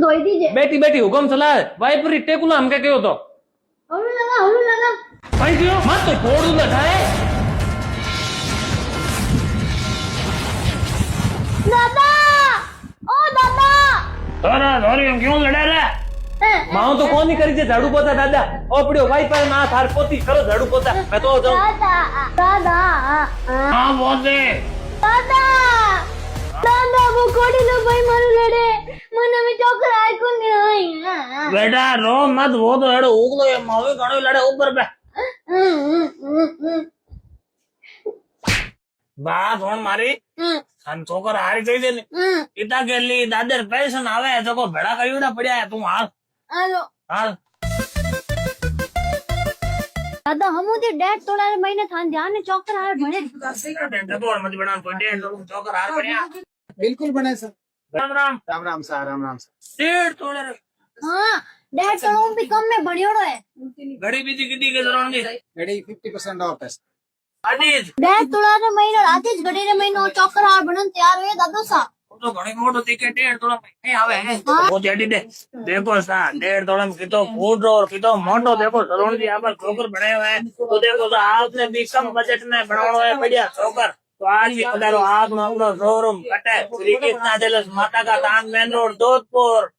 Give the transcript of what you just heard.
धोई दीजिए। बेटी बेटी हुक्म चला वाइपरी टेकुला हमके कहो तो हलू लगा भाई क्यों मत तो फोड़ दूंगा ठाए दादा ओ दादा तारा धोरी हम क्यों लड़ा रहा मां तो कौन नहीं करी जे झाड़ू पोता दादा ओ पड़ियो वाइपर ना थार पोती करो झाड़ू पोता मैं तो जाऊं दादा दादा हां बोले दादा दादा वो कोड़ी लो भाई मारू लड़े मन में चोकर आए को नहीं बेटा रो मत वो तो लड़ो उगलो ये मावे गणो लड़े ऊपर पे बात होन मारी अन छोकर हारी गई दे इता के लिए दादर पेंशन आवे तो को भेड़ा कयूड़ा पड़या है तू हाल हेलो हाल दादा हम उधर डेढ़ तोड़ा महीने थान ध्यान ने चौकर हार बने डबोर मत बना कोई डेढ़ लोग चौकर हार पड़या बिल्कुल बने sir. Ram Ram Ram Ram sir, Ram Ram sir. डेढ़ तोड़े हाँ डेढ़ तोड़ा भी कम में बढ़ियोड़ो है घड़ी बीती किटी के जरूरत नहीं घड़ी 50% ऑफ है सर। अजीज डेढ़ तोड़ा रे महीने आते घड़ी रे महीनो चौकर हार बनन तैयार हुए दादो सा तो घणी मोटो दिखे डेढ़ तोड़ा में आवे है वो जेडी दे देखो सा डेढ़ तोड़ा में कितो फूट और कितो मोटो देखो सरोण जी यहाँ पर ठोकर बने हुए हैं तो देखो तो आपने भी कम बजट में बनाना है बढ़िया ठोकर तो आज ही पधारो आप अपना शोरूम कटे श्री कृष्णा ज्वेलर्स माता का तान मेन रोड जोधपुर